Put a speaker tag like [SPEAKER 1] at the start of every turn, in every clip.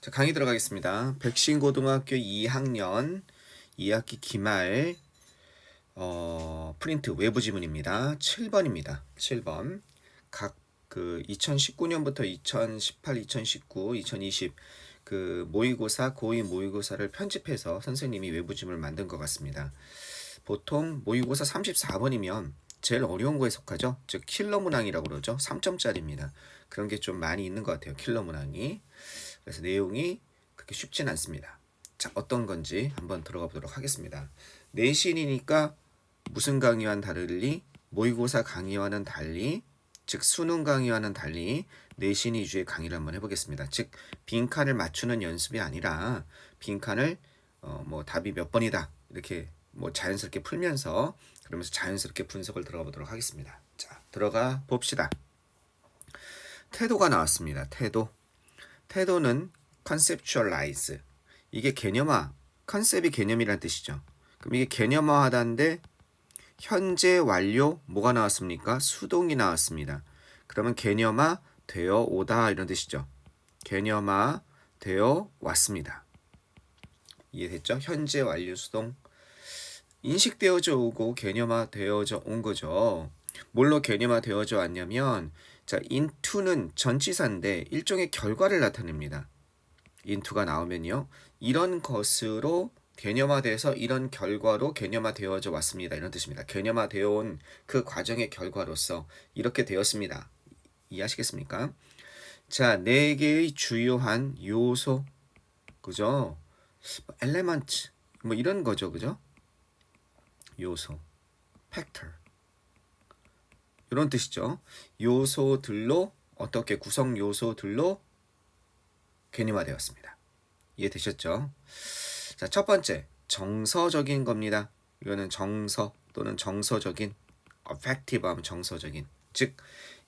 [SPEAKER 1] 자, 강의 들어가겠습니다. 백신고등학교 2학년 2학기 기말 프린트 외부 지문입니다. 7번입니다. 7번. 각 2019년부터 2018, 2019, 2020 모의고사, 고의 모의고사를 편집해서 선생님이 외부 지문을 만든 것 같습니다. 보통 모의고사 34번이면 제일 어려운 거에 속하죠. 즉 킬러 문항이라고 그러죠. 3점짜리입니다. 그런 게 좀 많이 있는 것 같아요. 킬러 문항이. 그래서 내용이 그렇게 쉽진 않습니다. 자, 어떤 건지 한번 들어가 보도록 하겠습니다. 내신이니까 무슨 강의와는 다르리 모의고사 강의와는 달리, 즉 수능 강의와는 달리 내신 위주의 강의를 한번 해보겠습니다. 즉 빈칸을 맞추는 연습이 아니라 빈칸을 답이 몇 번이다 이렇게 자연스럽게 풀면서 그러면서 자연스럽게 분석을 들어가 보도록 하겠습니다. 자, 들어가 봅시다. 태도가 나왔습니다. 태도는 conceptualize. 이게 개념화, 컨셉이 개념이라는 뜻이죠. 그럼 이게 개념화하다인데 현재 완료 뭐가 나왔습니까? 수동이 나왔습니다. 그러면 개념화 되어 오다 이런 뜻이죠. 개념화 되어 왔습니다. 이해됐죠? 현재 완료 수동. 인식되어져 오고 개념화 되어져 온 거죠. 뭘로 개념화 되어져 왔냐면 자, into는 전치사인데 일종의 결과를 나타냅니다. into가 나오면요. 이런 것으로 개념화돼서 이런 결과로 개념화되어져 왔습니다. 이런 뜻입니다. 개념화되어 온 그 과정의 결과로서 이렇게 되었습니다. 이해하시겠습니까? 자, 4개의 주요한 요소, 그죠? 엘레먼트, 이런 거죠, 그죠? 요소, 팩터, 이런 뜻이죠. 요소들로 어떻게 구성 요소들로 개념화되었습니다. 이해되셨죠? 자, 첫 번째 정서적인 겁니다. 이거는 정서 또는 정서적인, affective 하면 정서적인, 즉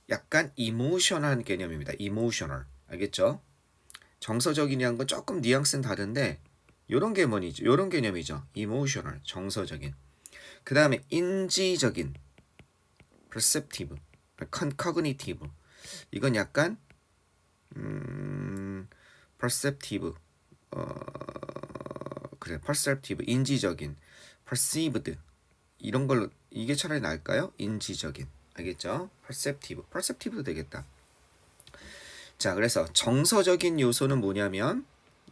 [SPEAKER 1] 약간 이모셔널한 개념입니다. 이모셔널, 알겠죠? 정서적인이란 건 조금 뉘앙스는 다른데 요런 개념이죠. 요런 개념이죠. 이모셔널, 정서적인. 그 다음에 인지적인, perceptive, cognitive. 이건 약간 perceptive, perceptive, 인지적인, perceived 이런 걸로 이게 차라리 나을까요? 인지적인, 알겠죠? perceptive도 되겠다. 자, 그래서 정서적인 요소는 뭐냐면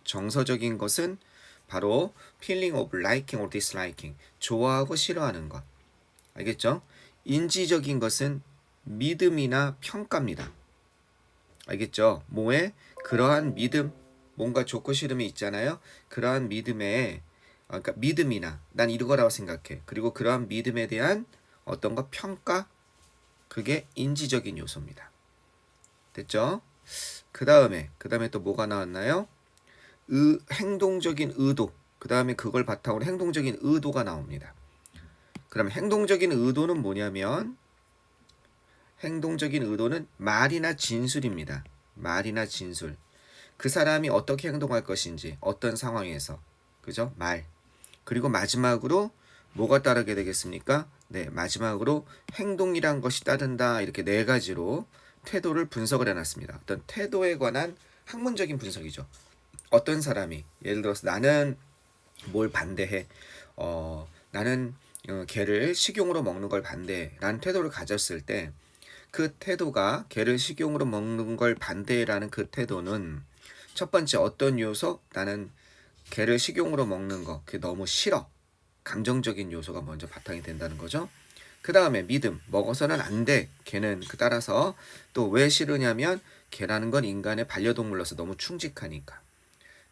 [SPEAKER 1] 정서적인 것은 바로 feeling of liking or disliking, 좋아하고 싫어하는 것, 알겠죠? 인지적인 것은 믿음이나 평가입니다. 알겠죠? 뭐에 그러한 믿음, 뭔가 좋고 싫음이 있잖아요. 그러한 믿음에 그러니까 믿음이나 난 이거라고 생각해. 그리고 그러한 믿음에 대한 어떤 거 평가, 그게 인지적인 요소입니다. 됐죠? 그 다음에 또 뭐가 나왔나요? 행동적인 의도. 그 다음에 그걸 바탕으로 행동적인 의도가 나옵니다. 그럼 행동적인 의도는 뭐냐면 행동적인 의도는 말이나 진술입니다. 말이나 진술. 그 사람이 어떻게 행동할 것인지, 어떤 상황에서, 그죠? 말. 그리고 마지막으로 뭐가 따르게 되겠습니까? 네, 마지막으로 행동이란 것이 따른다. 이렇게 4가지로 태도를 분석을 해놨습니다. 어떤 태도에 관한 학문적인 분석이죠. 어떤 사람이 예를 들어서 나는 뭘 반대해. 나는 개를 식용으로 먹는 걸 반대라는 태도를 가졌을 때 그 태도가 개를 식용으로 먹는 걸 반대라는 그 태도는 첫 번째 어떤 요소? 나는 개를 식용으로 먹는 거 그게 너무 싫어. 감정적인 요소가 먼저 바탕이 된다는 거죠. 그 다음에 믿음, 먹어서는 안 돼. 개는 따라서 또 왜 싫으냐면 개라는 건 인간의 반려동물로서 너무 충직하니까.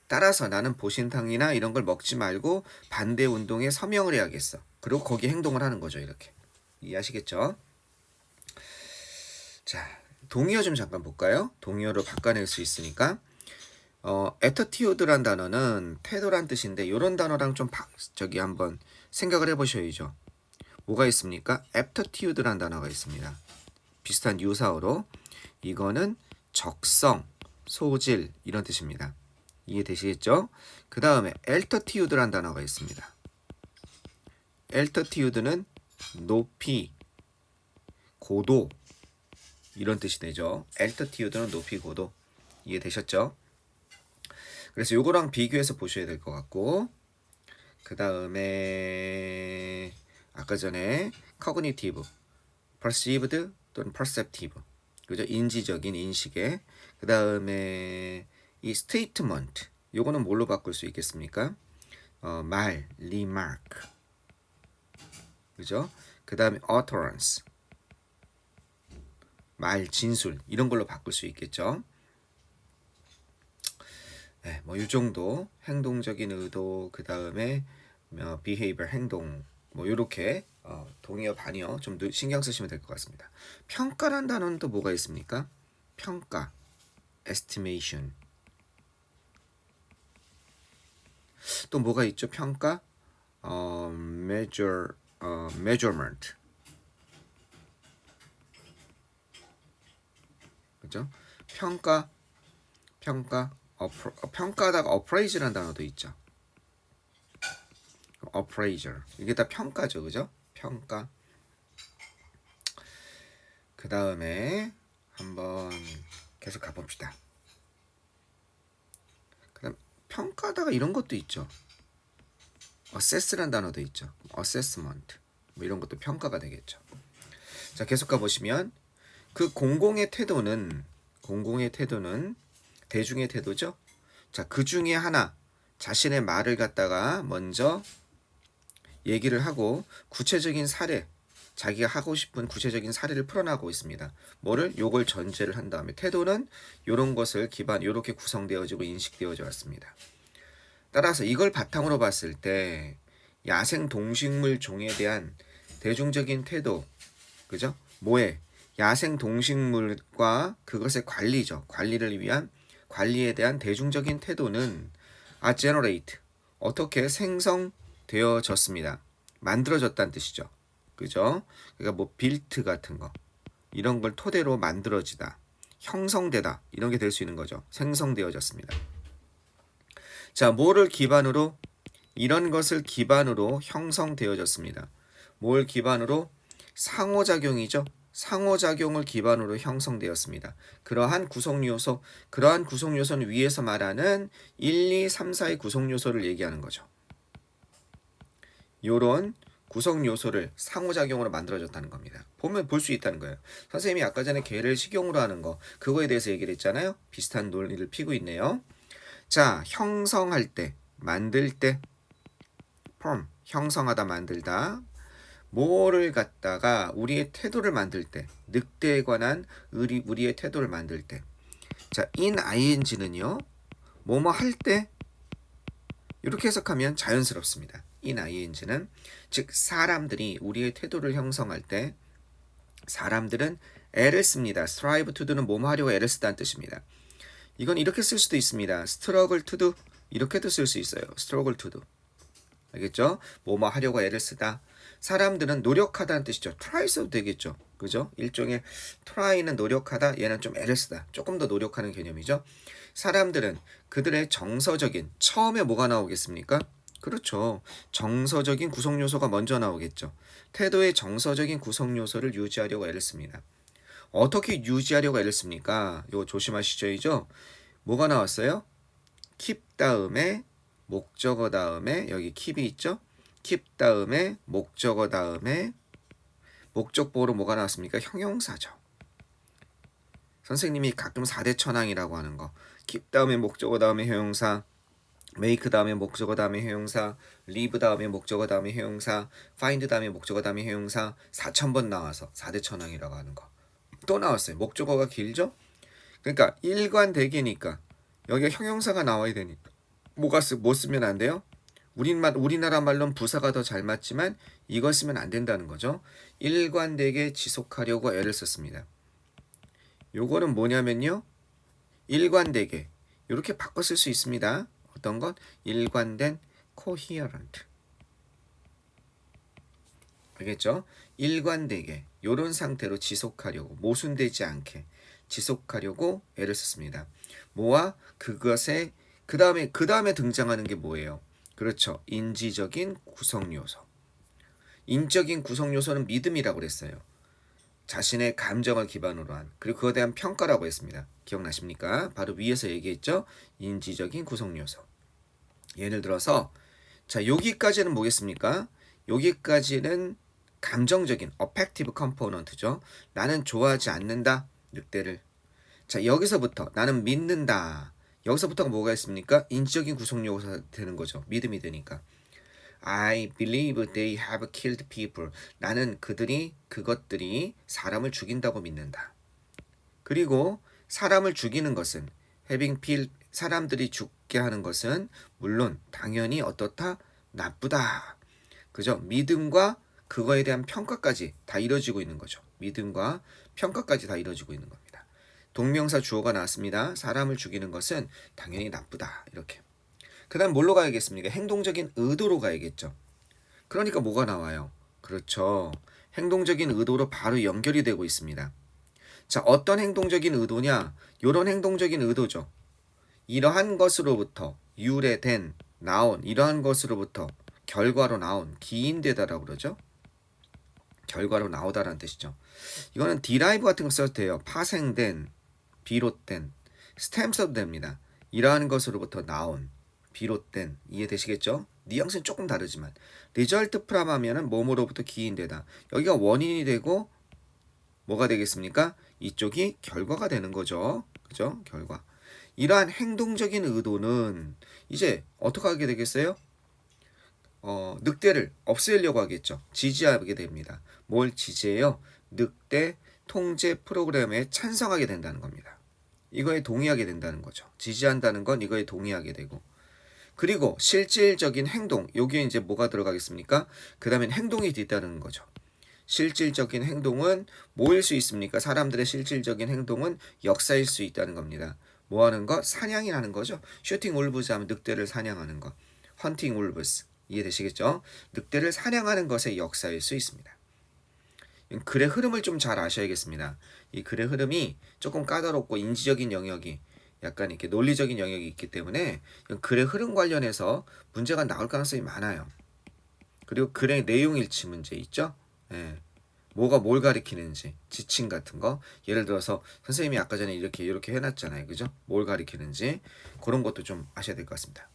[SPEAKER 1] 따라서 나는 보신탕이나 이런 걸 먹지 말고 반대 운동에 서명을 해야겠어. 그리고 거기에 행동을 하는 거죠. 이렇게. 이해하시겠죠? 자, 동의어 좀 잠깐 볼까요? 동의어로 바꿔낼 수 있으니까. attitude란 단어는 태도란 뜻인데 이런 단어랑 좀 한번 생각을 해보셔야죠. 뭐가 있습니까? aptitude란 단어가 있습니다. 비슷한 유사어로 이거는 적성, 소질 이런 뜻입니다. 이해되시겠죠? 그 다음에 altitude란 단어가 있습니다. altitude는 높이, 고도 이런 뜻이 되죠. altitude는 높이, 고도. 이해되셨죠? 그래서 요거랑 비교해서 보셔야 될 것 같고, 그 다음에 아까 전에 cognitive, perceived 또는 perceptive, 그죠? 인지적인 인식에, 그 다음에 이 statement, 요거는 뭘로 바꿀 수 있겠습니까? 말, remark, 그죠? 그 다음에 utterance, 말, 진술, 이런 걸로 바꿀 수 있겠죠. 네, 뭐 이 정도 행동적인 의도, 그 다음에 behavior, 행동, 뭐 요렇게 동의어, 반의어 좀 신경 쓰시면 될 것 같습니다. 평가란 단어는 또 뭐가 있습니까? 평가, estimation. 또 뭐가 있죠? 평가, measurement. 그죠? 평가, 평가하다가 appraise라는 단어도 있죠. appraiser. 이게 다 평가죠, 그죠? 평가. 그 다음에 한번 계속 가봅시다. 그다음 평가하다가 이런 것도 있죠. assess라는 단어도 있죠. assessment. 뭐 이런 것도 평가가 되겠죠. 자, 계속 가보시면 그 공공의 태도는 대중의 태도죠. 자, 그 중에 하나 자신의 말을 갖다가 먼저 얘기를 하고 구체적인 사례, 자기가 하고 싶은 구체적인 사례를 풀어나가고 있습니다. 뭐를? 요걸 전제를 한 다음에 태도는 요런 것을 기반 요렇게 구성되어지고 인식되어져 왔습니다. 따라서 이걸 바탕으로 봤을 때 야생 동식물 종에 대한 대중적인 태도, 그죠? 뭐에? 야생 동식물과 그것의 관리죠. 관리를 위한 관리에 대한 대중적인 태도는 generate, 어떻게 생성되어졌습니다. 만들어졌다는 뜻이죠. 그죠? 그러니까 뭐 built 같은 거 이런 걸 토대로 만들어지다, 형성되다 이런 게 될 수 있는 거죠. 생성되어졌습니다. 자, 뭐를 기반으로? 이런 것을 기반으로 형성되어졌습니다. 뭘 기반으로? 상호작용이죠. 상호작용을 기반으로 형성되었습니다. 그러한 구성요소는 위에서 말하는 1, 2, 3, 4의 구성요소를 얘기하는 거죠. 요런 구성요소를 상호작용으로 만들어졌다는 겁니다. 보면 볼 수 있다는 거예요. 선생님이 아까 전에 개를 식용으로 하는 거, 그거에 대해서 얘기를 했잖아요. 비슷한 논리를 피고 있네요. 자, 형성할 때, 만들 때, form, 형성하다, 만들다. 뭐를 갖다가 우리의 태도를 만들 때, 늑대에 관한 우리의 태도를 만들 때. 자, in ing는요. 뭐뭐 할 때 이렇게 해석하면 자연스럽습니다. in ing는 즉 사람들이 우리의 태도를 형성할 때 사람들은 애를 씁니다. strive to do는 뭐뭐 하려고 애를 쓰다는 뜻입니다. 이건 이렇게 쓸 수도 있습니다. struggle to do 이렇게도 쓸 수 있어요. struggle to do. 알겠죠? 뭐뭐 하려고 애를 쓰다. 사람들은 노력하다는 뜻이죠. try 써도 되겠죠. 그죠? 일종의 try는 노력하다, 얘는 좀 애를 쓰다. 조금 더 노력하는 개념이죠. 사람들은 그들의 정서적인, 처음에 뭐가 나오겠습니까? 그렇죠. 정서적인 구성요소가 먼저 나오겠죠. 태도의 정서적인 구성요소를 유지하려고 애를 씁니다. 어떻게 유지하려고 애를 씁니까? 이거 조심하시죠이죠. 뭐가 나왔어요? keep 다음에 목적어 다음에 여기 keep이 있죠? keep 다음에 목적어 다음에 목적보호로 뭐가 나왔습니까? 형용사죠. 선생님이 가끔 4대 천왕이라고 하는 거. keep 다음에 목적어 다음에 형용사, make 다음에 목적어 다음에 형용사, leave 다음에 목적어 다음에 형용사, find 다음에 목적어 다음에 형용사 4,000번 나와서 4대 천왕이라고 하는 거. 또 나왔어요. 목적어가 길죠? 그러니까 일관되게니까 여기가 형용사가 나와야 되니까 뭐 쓰면 안 돼요? 우리나라 말로는 부사가 더 잘 맞지만 이걸 쓰면 안 된다는 거죠. 일관되게 지속하려고 애를 썼습니다. 요거는 뭐냐면요. 일관되게 이렇게 바꿔 쓸 수 있습니다. 어떤 것? 일관된 coherent. 알겠죠? 일관되게 이런 상태로 지속하려고 모순되지 않게 지속하려고 애를 썼습니다. 뭐와 그것의 그 다음에 등장하는 게 뭐예요? 그렇죠. 인지적인 구성요소. 인적인 구성요소는 믿음이라고 그랬어요. 자신의 감정을 기반으로 한, 그리고 그거에 대한 평가라고 했습니다. 기억나십니까? 바로 위에서 얘기했죠. 인지적인 구성 요소. 예를 들어서 자, 여기까지는 뭐겠습니까? 여기까지는 감정적인 affective component죠. 나는 좋아하지 않는다. 늑대를. 자, 여기서부터 나는 믿는다. 여기서부터가 뭐가 있습니까? 인지적인 구성 요소가 되는 거죠. 믿음이 되니까. I believe they have killed people. 나는 그것들이 사람을 죽인다고 믿는다. 그리고 사람을 죽이는 것은 having killed, 사람들이 죽게 하는 것은 물론 당연히 어떻다? 나쁘다. 그죠? 믿음과 그거에 대한 평가까지 다 이루어지고 있는 거죠. 믿음과 평가까지 다 이루어지고 있는 겁니다. 동명사 주어가 나왔습니다. 사람을 죽이는 것은 당연히 나쁘다. 이렇게. 그 다음 뭘로 가야겠습니까? 행동적인 의도로 가야겠죠. 그러니까 뭐가 나와요? 그렇죠. 행동적인 의도로 바로 연결이 되고 있습니다. 자, 어떤 행동적인 의도냐? 이런 행동적인 의도죠. 이러한 것으로부터 유래된, 나온, 이러한 것으로부터 결과로 나온, 기인되다라고 그러죠. 결과로 나오다라는 뜻이죠. 이거는 derive 같은 거 써도 돼요. 파생된, 비롯된, stem 써도 됩니다. 이러한 것으로부터 나온, 비롯된, 이해되시겠죠? 뉘앙스는 조금 다르지만 result from 하면은 뭐뭐로부터 기인되다. 여기가 원인이 되고 뭐가 되겠습니까? 이쪽이 결과가 되는 거죠. 그죠? 결과. 이러한 행동적인 의도는 이제 어떻게 하게 되겠어요? 늑대를 없애려고 하겠죠. 지지하게 됩니다. 뭘 지지해요? 늑대 통제 프로그램에 찬성하게 된다는 겁니다. 이거에 동의하게 된다는 거죠. 지지한다는 건 이거에 동의하게 되고. 그리고 실질적인 행동, 여기에 이제 뭐가 들어가겠습니까? 그 다음엔 행동이 뒤따르는 거죠. 실질적인 행동은 뭐일 수 있습니까? 사람들의 실질적인 행동은 역사일 수 있다는 겁니다. 뭐 하는 거? 사냥이라는 거죠. 슈팅 울브스 하면 늑대를 사냥하는 거. 헌팅 울브스. 이해되시겠죠? 늑대를 사냥하는 것의 역사일 수 있습니다. 글의 흐름을 좀 잘 아셔야겠습니다. 이 글의 흐름이 조금 까다롭고 인지적인 영역이 약간 이렇게 논리적인 영역이 있기 때문에 글의 흐름 관련해서 문제가 나올 가능성이 많아요. 그리고 글의 내용 일치 문제 있죠? 예. 뭐가 뭘 가리키는지 지침 같은 거, 예를 들어서 선생님이 아까 전에 이렇게 해놨잖아요. 그죠? 뭘 가리키는지 그런 것도 좀 아셔야 될 것 같습니다.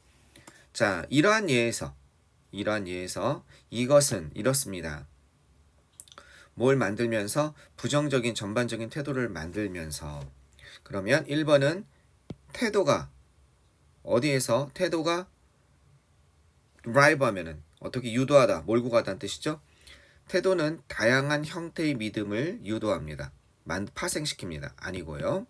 [SPEAKER 1] 자, 이러한 예에서 이것은 이렇습니다. 뭘 만들면서 부정적인 전반적인 태도를 만들면서, 그러면 1번은 태도가 어디에서 태도가 drive 하면은 어떻게 유도하다, 몰고 가다는 뜻이죠. 태도는 다양한 형태의 믿음을 유도합니다. 파생시킵니다. 아니고요.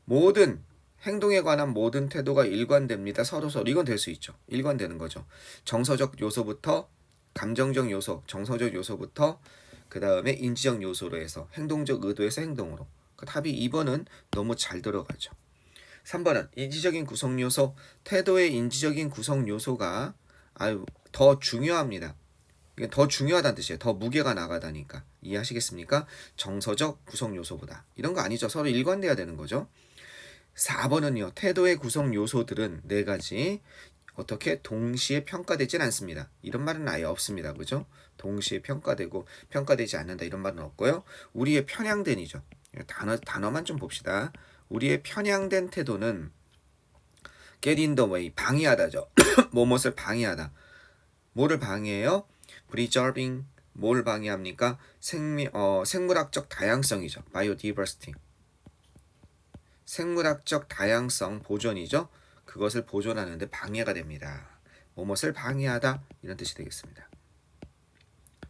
[SPEAKER 1] 모든 행동에 관한 모든 태도가 일관됩니다. 서로서로. 이건 될 수 있죠. 일관되는 거죠. 정서적 요소부터 감정적 요소, 정서적 요소부터 그 다음에 인지적 요소로 해서 행동적 의도에서 행동으로. 그 답이 2번은 너무 잘 들어가죠. 3번은 인지적인 구성 요소, 태도의 인지적인 구성 요소가 더 중요합니다. 이게 더 중요하다는 뜻이에요. 더 무게가 나가다니까. 이해하시겠습니까? 정서적 구성 요소보다. 이런 거 아니죠. 서로 일관돼야 되는 거죠. 4번은요. 태도의 구성 요소들은 4가지 어떻게 동시에 평가되진 않습니다. 이런 말은 아예 없습니다. 그죠? 동시에 평가되고 평가되지 않는다 이런 말은 없고요. 우리의 편향된이죠. 단어만 좀 봅시다. 우리의 편향된 태도는 get in the way, 방해하다죠. 무엇을 방해하다. 뭐를 방해해요? preserving, 뭘 방해합니까? 생물학적 다양성이죠. biodiversity. 생물학적 다양성 보존이죠. 그것을 보존하는데 방해가 됩니다. 무엇을 방해하다 이런 뜻이 되겠습니다.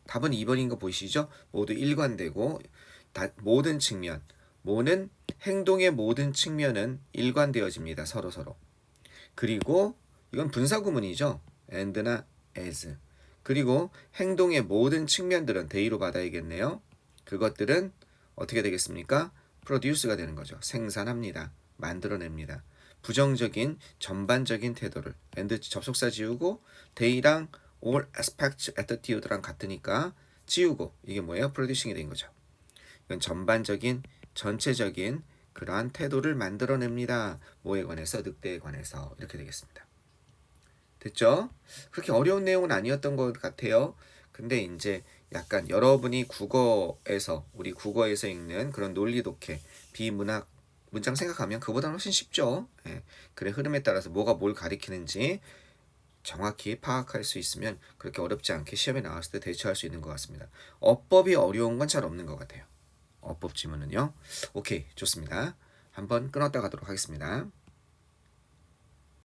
[SPEAKER 1] 답은 2번인 거 보이시죠? 모두 일관되고 모든 측면, 모든 행동의 모든 측면은 일관되어집니다. 서로서로. 그리고 이건 분사구문이죠. and나 as. 그리고 행동의 모든 측면들은 they로 받아야겠네요. 그것들은 어떻게 되겠습니까? produce가 되는 거죠. 생산합니다. 만들어냅니다. 부정적인 전반적인 태도를 and 접속사 지우고 they랑 all aspects attitude랑 같으니까 지우고 이게 뭐예요? producing이 된 거죠. 이건 전반적인 전체적인 그러한 태도를 만들어냅니다. 뭐에 관해서? 늑대에 관해서. 이렇게 되겠습니다. 됐죠? 그렇게 어려운 내용은 아니었던 것 같아요. 근데 이제 약간 여러분이 국어에서 우리 국어에서 읽는 그런 논리 독해, 비문학 문장 생각하면 그보다는 훨씬 쉽죠. 예. 글의 흐름에 따라서 뭐가 뭘 가리키는지 정확히 파악할 수 있으면 그렇게 어렵지 않게 시험에 나왔을 때 대처할 수 있는 것 같습니다. 어법이 어려운 건 잘 없는 것 같아요. 어법 지문은요. 오케이, 좋습니다. 한번 끊었다 가도록 하겠습니다.